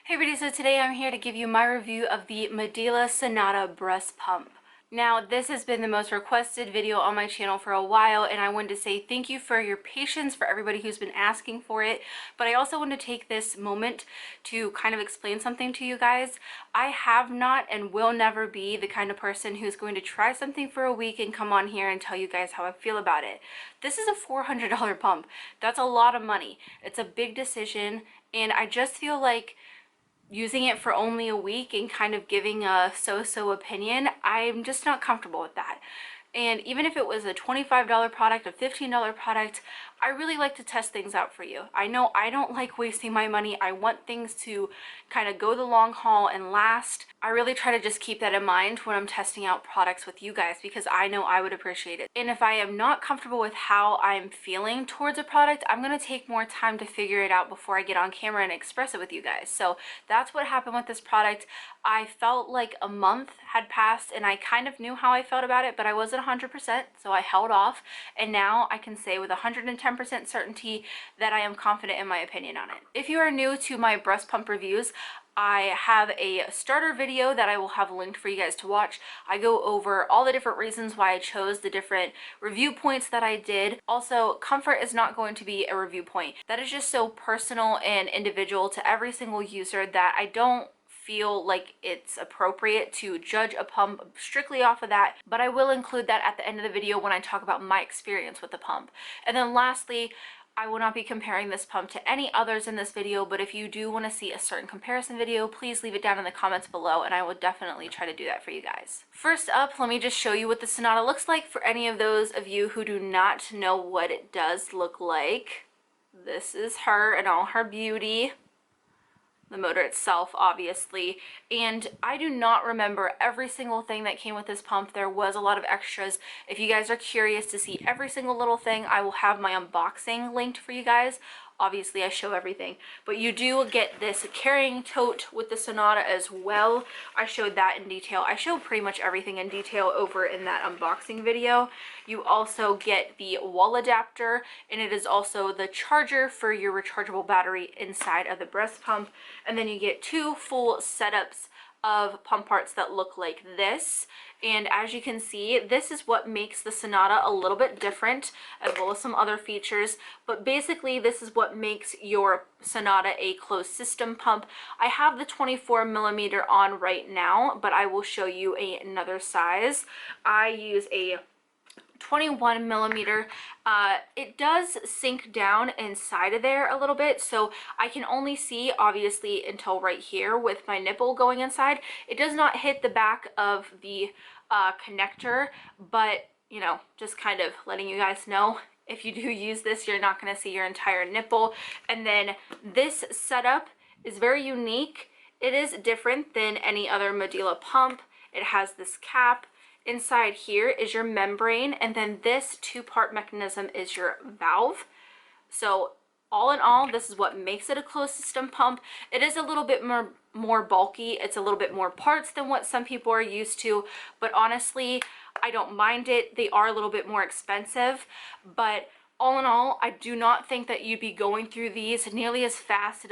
Hey everybody, so today I'm here to give you my review of the Medela Sonata Breast Pump. Now, this has been the most requested video on my channel for a while, and I wanted to say thank you for your patience for everybody who's been asking for it, but I also want to take this moment to kind of explain something to you guys. I have not and will never be the kind of person who's going to try something for a week and come on here and tell you guys how I feel about it. This is a $400 pump. That's a lot of money. It's a big decision, and I just feel like using it for only a week and kind of giving a so-so opinion, I'm just not comfortable with that. And even if it was a $25 product, a $15 product, I really like to test things out for you. I know I don't like wasting my money. I want things to kind of go the long haul and last. I really try to just keep that in mind when I'm testing out products with you guys because I know I would appreciate it. And if I am not comfortable with how I'm feeling towards a product, I'm going to take more time to figure it out before I get on camera and express it with you guys. So that's what happened with this product. I felt like a month had passed and I kind of knew how I felt about it, but I wasn't 100%, so I held off. And now I can say with 110% certainty that I am confident in my opinion on it. If you are new to my breast pump reviews, I have a starter video that I will have linked for you guys to watch. I go over all the different reasons why I chose the different review points that I did. Also, comfort is not going to be a review point. That is just so personal and individual to every single user that I don't feel like it's appropriate to judge a pump strictly off of that, but I will include that at the end of the video when I talk about my experience with the pump. And then lastly, I will not be comparing this pump to any others in this video, but if you do want to see a certain comparison video, please leave it down in the comments below and I will definitely try to do that for you guys. First up, let me just show you what the Sonata looks like for any of those of you who do not know what it does look like. This is her in all her beauty. The motor itself, obviously, and I do not remember every single thing that came with this pump. There was a lot of extras. If you guys are curious to see every single little thing, I will have my unboxing linked for you guys. Obviously I show everything, but you do get this carrying tote with the Sonata as well. I showed that in detail. I showed pretty much everything in detail over in that unboxing video. You also get the wall adapter, and it is also the charger for your rechargeable battery inside of the breast pump. And then you get two full setups of pump parts that look like this. And as you can see, this is what makes the Sonata a little bit different, as well as some other features. But basically, this is what makes your Sonata a closed system pump. I have the 24 millimeter on right now, but I will show you another size. I use a 21 millimeter. It does sink down inside of there a little bit, so I can only see obviously until right here with my nipple going inside. It does not hit the back of the connector, but you know, just kind of letting you guys know, if you do use this, you're not going to see your entire nipple. And then this setup is very unique. It is different than any other Medela pump. It has this cap. Inside here is your membrane, and then this two-part mechanism is your valve. So all in all, this is what makes it a closed system pump. It is a little bit more bulky. It's a little bit more parts than what some people are used to, but honestly, I don't mind it. They are a little bit more expensive, but all in all, I do not think that you'd be going through these nearly as fast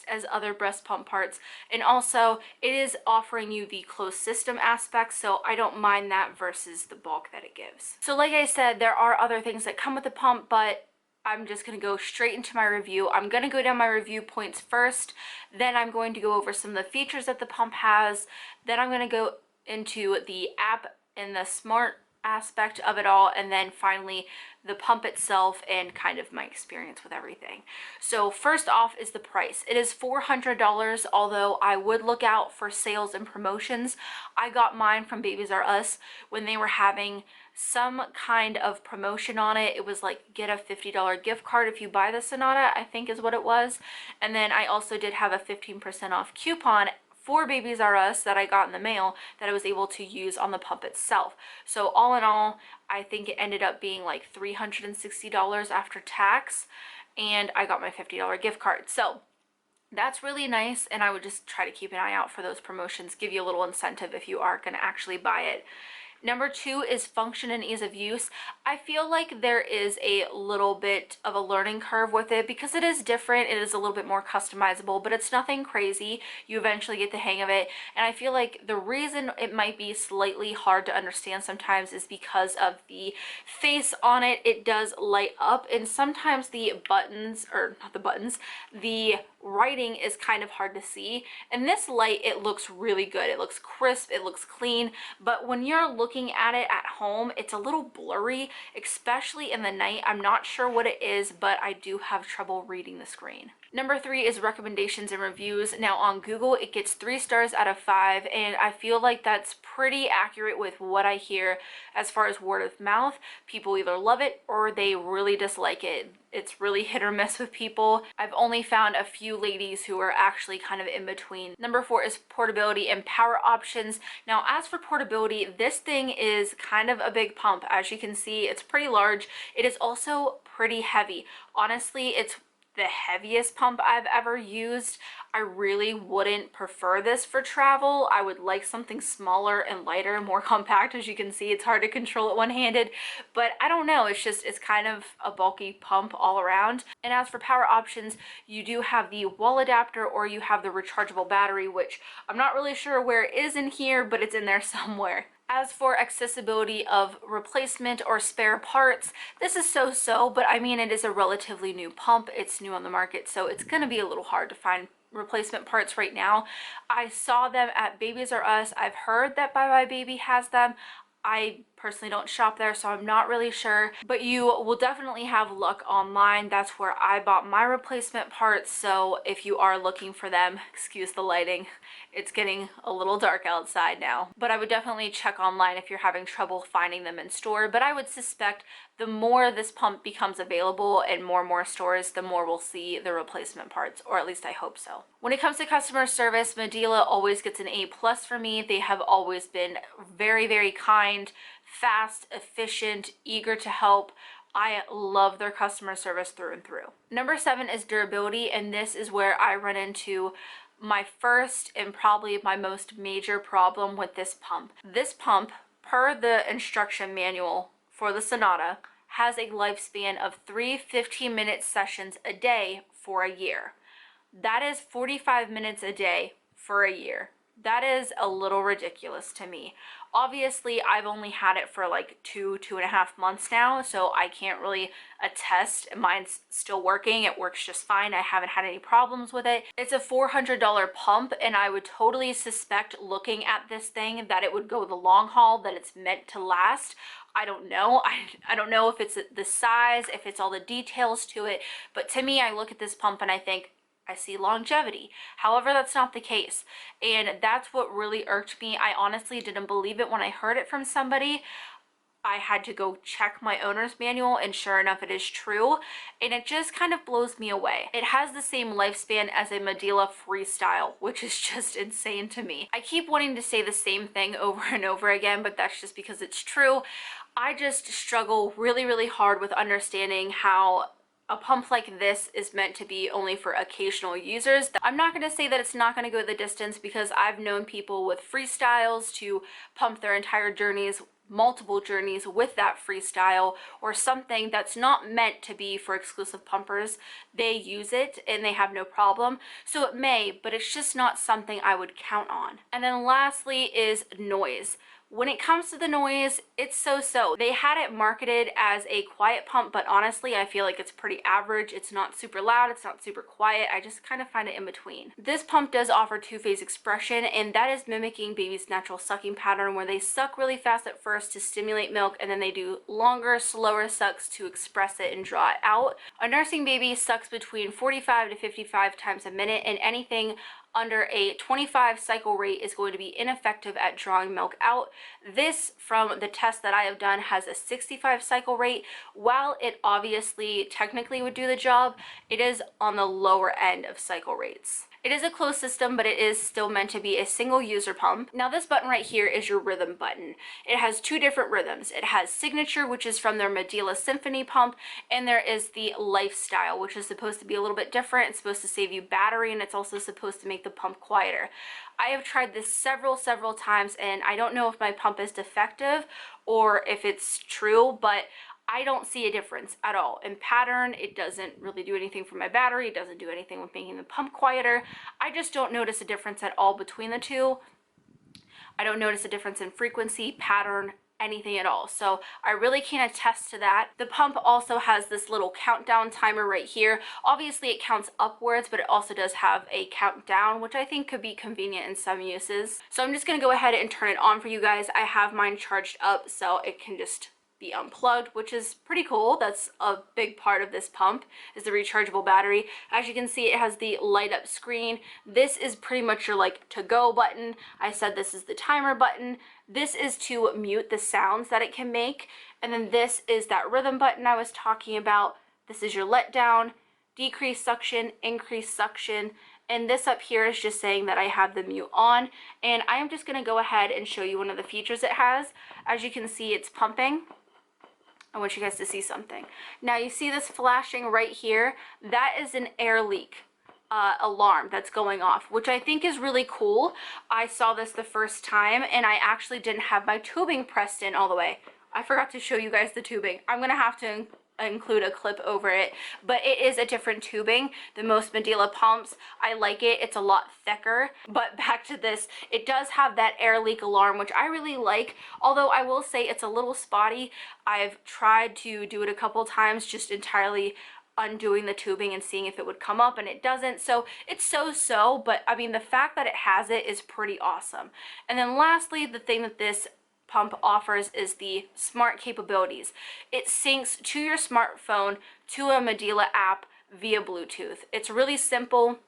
as other breast pump parts. And also, it is offering you the closed system aspect, so I don't mind that versus the bulk that it gives. So like I said, there are other things that come with the pump, but I'm just going to go straight into my review. I'm going to go down my review points first, then I'm going to go over some of the features that the pump has, then I'm going to go into the app and the smart aspect of it all, and then finally the pump itself and kind of my experience with everything. So first off is the price. It is $400, although I would look out for sales and promotions. I got mine from Babies R Us when they were having some kind of promotion on it. It was like get a $50 gift card if you buy the Sonata, I think is what it was. And then I also did have a 15% off coupon for Babies R Us that I got in the mail that I was able to use on the pump itself. So all in all, I think it ended up being like $360 after tax, and I got my $50 gift card. So that's really nice, and I would just try to keep an eye out for those promotions, give you a little incentive if you are going to actually buy it. Number 2 is function and ease of use. I feel like there is a little bit of a learning curve with it because it is different. It is a little bit more customizable, but it's nothing crazy. You eventually get the hang of it. And I feel like the reason it might be slightly hard to understand sometimes is because of the face on it. It does light up, and sometimes the buttons, or not the buttons, the writing is kind of hard to see. In this light, it looks really good. It looks crisp, it looks clean, but when you're looking at it at home, it's a little blurry, especially in the night. I'm not sure what it is, but I do have trouble reading the screen. Number 3 is recommendations and reviews. Now on Google, it gets 3 stars out of 5, and I feel like that's pretty accurate with what I hear as far as word of mouth. People either love it or they really dislike it. It's really hit or miss with people. I've only found a few ladies who are actually kind of in between. Number 4 is portability and power options. Now, as for portability, this thing is kind of a big pump. As you can see, it's pretty large. It is also pretty heavy. Honestly, it's the heaviest pump I've ever used. I really wouldn't prefer this for travel. I would like something smaller and lighter, more compact. As you can see, it's hard to control it one-handed, but I don't know, it's kind of a bulky pump all around. And as for power options, you do have the wall adapter, or you have the rechargeable battery, which I'm not really sure where it is in here, but it's in there somewhere. As for accessibility of replacement or spare parts, this is so-so, but I mean, it is a relatively new pump. It's new on the market, so it's going to be a little hard to find replacement parts right now. I saw them at Babies R Us. I've heard that Bye Bye Baby has them. I personally don't shop there, so I'm not really sure, but you will definitely have luck online. That's where I bought my replacement parts, so if you are looking for them, excuse the lighting, it's getting a little dark outside now, but I would definitely check online if you're having trouble finding them in store. But I would suspect the more this pump becomes available in more stores, the more we'll see the replacement parts, or at least I hope so. When it comes to customer service, Medela always gets an A+ for me. They have always been very kind, fast, efficient, eager to help. I love their customer service through and through. Number 7 is durability, and this is where I run into my first and probably my most major problem with this pump. This pump, per the instruction manual for the Sonata, has a lifespan of 3 15-minute sessions a day for a year. That is 45 minutes a day for a year. That is a little ridiculous to me. Obviously, I've only had it for like 2.5 months now, so I can't really attest. Mine's still working. It works just fine. I haven't had any problems with it. It's a $400 pump, and I would totally suspect, looking at this thing, that it would go the long haul, that it's meant to last. I don't know. I don't know if it's the size, if it's all the details to it, but to me, I look at this pump and I think, I see longevity. However, that's not the case. And that's what really irked me. I honestly didn't believe it when I heard it from somebody. I had to go check my owner's manual, and sure enough, it is true. And it just kind of blows me away. It has the same lifespan as a Medela Freestyle, which is just insane to me. I keep wanting to say the same thing over and over again, but that's just because it's true. I just struggle really hard with understanding how a pump like this is meant to be only for occasional users. I'm not going to say that it's not going to go the distance, because I've known people with freestyles to pump their entire journeys, multiple journeys, with that freestyle, or something that's not meant to be for exclusive pumpers. They use it and they have no problem. So it may, but it's just not something I would count on. And then lastly is noise. When it comes to the noise, it's so-so. They had it marketed as a quiet pump, but honestly, I feel like it's pretty average. It's not super loud, it's not super quiet. I just kind of find it in between. This pump does offer 2-phase expression, and that is mimicking baby's natural sucking pattern, where they suck really fast at first to stimulate milk, and then they do longer, slower sucks to express it and draw it out. A nursing baby sucks between 45 to 55 times a minute, and anything under a 25 cycle rate is going to be ineffective at drawing milk out. This, from the test that I have done, has a 65 cycle rate. While it obviously technically would do the job, it is on the lower end of cycle rates. It is a closed system, but it is still meant to be a single user pump. Now this button right here is your rhythm button. It has two different rhythms. It has Signature, which is from their Medela Symphony pump, and there is the Lifestyle, which is supposed to be a little bit different. It's supposed to save you battery, and it's also supposed to make the pump quieter. I have tried this several times, and I don't know if my pump is defective or if it's true, but I don't see a difference at all. In pattern, it doesn't really do anything for my battery. It doesn't do anything with making the pump quieter. I just don't notice a difference at all between the two. I don't notice a difference in frequency, pattern, anything at all. So I really can attest to that. The pump also has this little countdown timer right here. Obviously it counts upwards, but it also does have a countdown, which I think could be convenient in some uses. So I'm just gonna go ahead and turn it on for you guys. I have mine charged up so it can just be unplugged, which is pretty cool. That's a big part of this pump, is the rechargeable battery. As you can see, it has the light up screen. This is pretty much your like to go button. I said this is the timer button. This is to mute the sounds that it can make. And then this is that rhythm button I was talking about. This is your let down, decrease suction, increase suction. And this up here is just saying that I have the mute on. And I am just gonna go ahead and show you one of the features it has. As you can see, it's pumping. I want you guys to see something. Now you see this flashing right here? That is an air leak alarm that's going off, which I think is really cool. I saw this the first time and I actually didn't have my tubing pressed in all the way. I forgot to show you guys the tubing. I'm gonna have to include a clip over it, but it is a different tubing than most Medela pumps. I like it. It's a lot thicker. But back to this, it does have that air leak alarm, which I really like, although I will say it's a little spotty. I've tried to do it a couple times, just entirely undoing the tubing and seeing if it would come up, and it doesn't. So it's so, but I mean, the fact that it has it is pretty awesome. And then lastly, the thing that this pump offers is the smart capabilities. It syncs to your smartphone to a Medela app via Bluetooth. It's really simple.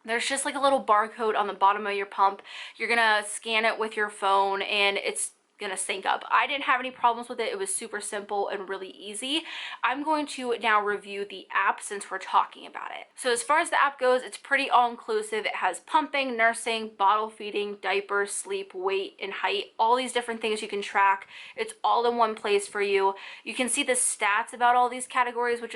There's just like a little barcode on the bottom of your pump. You're gonna scan it with your phone and it's gonna sync up. I didn't have any problems with it. It was super simple and really easy. I'm going to now review the app since we're talking about it. So as far as the app goes, it's pretty all-inclusive. It has pumping, nursing, bottle feeding, diapers, sleep, weight, and height, all these different things you can track. It's all in one place for you. You can see the stats about all these categories, which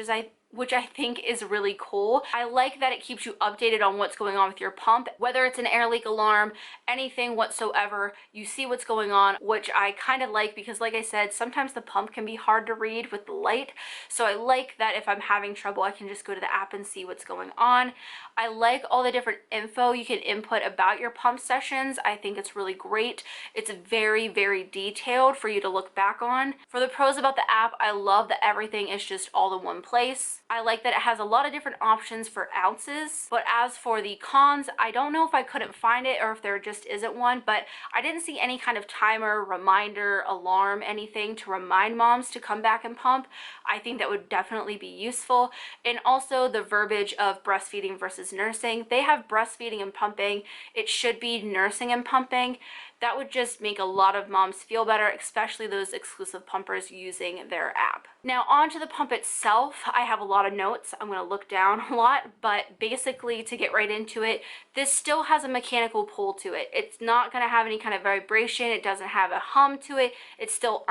I think is really cool. I like that it keeps you updated on what's going on with your pump, whether it's an air leak alarm, anything whatsoever, you see what's going on, which I kind of like because like I said, sometimes the pump can be hard to read with the light. So I like that if I'm having trouble, I can just go to the app and see what's going on. I like all the different info you can input about your pump sessions. I think it's really great. It's very detailed for you to look back on. For the pros about the app, I love that everything is just all in one place. I like that it has a lot of different options for ounces, but as for the cons, I don't know if I couldn't find it or if there just isn't one, but I didn't see any kind of timer, reminder, alarm, anything to remind moms to come back and pump. I think that would definitely be useful. And also the verbiage of breastfeeding versus nursing. They have breastfeeding and pumping. It should be nursing and pumping. That would just make a lot of moms feel better, especially those exclusive pumpers using their app. Now onto the pump itself, I have a lot of notes. I'm gonna look down a lot, but basically to get right into it, this still has a mechanical pull to it. It's not gonna have any kind of vibration. It doesn't have a hum to it. It's still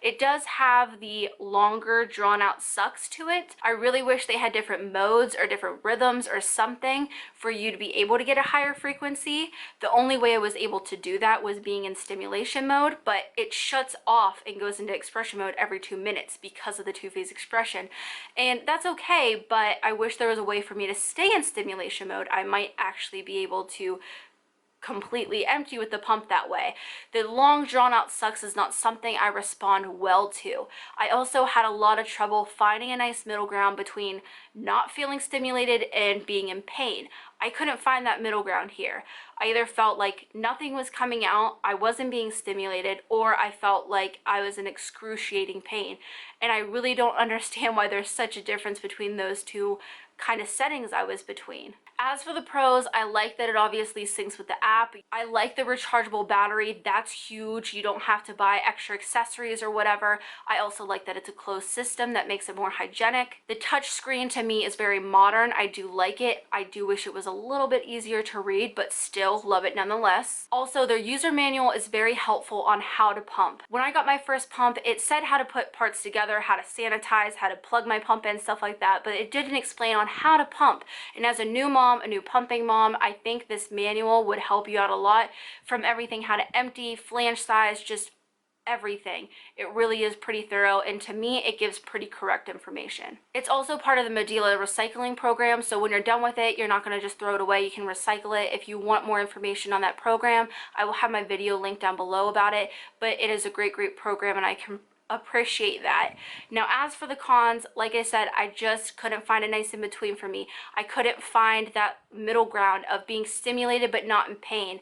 It does have the longer drawn out sucks to it. I really wish they had different modes or different rhythms or something for you to be able to get a higher frequency. The only way I was able to do that was being in stimulation mode, but it shuts off and goes into expression mode every 2 minutes because of the two-phase expression. And that's okay, but I wish there was a way for me to stay in stimulation mode. I might actually be able to completely empty with the pump that way. The long drawn out sucks is not something I respond well to. I also had a lot of trouble finding a nice middle ground between not feeling stimulated and being in pain. I couldn't find that middle ground here. I either felt like nothing was coming out, I wasn't being stimulated, or I felt like I was in excruciating pain. And I really don't understand why there's such a difference between those two kind of settings I was between. As for the pros, I like that it obviously syncs with the app. I like the rechargeable battery. That's huge. You don't have to buy extra accessories or whatever. I also like that it's a closed system that makes it more hygienic. The touch screen to me is very modern. I do like it. I do wish it was a little bit easier to read, but still love it nonetheless. Also, their user manual is very helpful on how to pump. When I got my first pump, it said how to put parts together, how to sanitize, how to plug my pump in, stuff like that, but it didn't explain on how to pump. And as a new mom, a new pumping mom, I think this manual would help you out a lot, from everything how to empty, flange size, just everything. It really is pretty thorough, and to me it gives pretty correct information. It's also part of the Medela recycling program, so when you're done with it, you're not going to just throw it away. You can recycle it. If you want more information on that program, I will have my video linked down below about it, but it is a great program, and I can appreciate that. Now, as for the cons, like I said, I just couldn't find a nice in between for me. I couldn't find that middle ground of being stimulated but not in pain.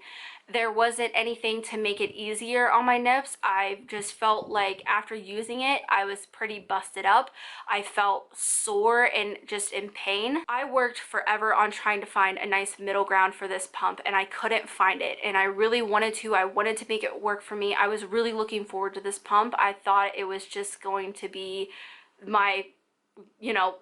There wasn't anything to make it easier on my nips. I just felt like after using it, I was pretty busted up. I felt sore and just in pain. I worked forever on trying to find a nice middle ground for this pump, and I couldn't find it. And I really wanted to. I wanted to make it work for me. I was really looking forward to this pump. I thought it was just going to be my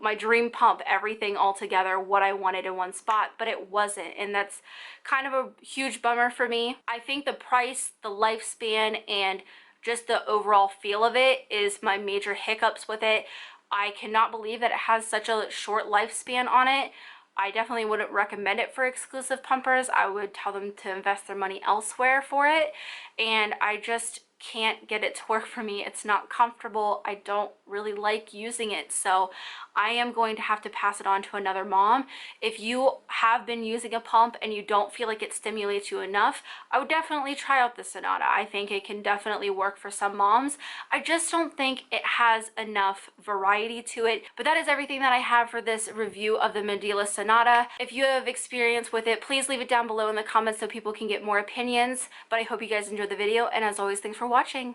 my dream pump, everything all together, what I wanted in one spot, but it wasn't, and that's kind of a huge bummer for me. I think the price, the lifespan, and just the overall feel of it is my major hiccups with it. I cannot believe that it has such a short lifespan on it. I definitely wouldn't recommend it for exclusive pumpers. I would tell them to invest their money elsewhere for it, and I just can't get it to work for me. It's not comfortable. I don't really like using it, so I am going to have to pass it on to another mom. If you have been using a pump and you don't feel like it stimulates you enough, I would definitely try out the Sonata. I think it can definitely work for some moms. I just don't think it has enough variety to it. But that is everything that I have for this review of the Medela Sonata. If you have experience with it, please leave it down below in the comments so people can get more opinions. But I hope you guys enjoyed the video, and as always, thanks for watching.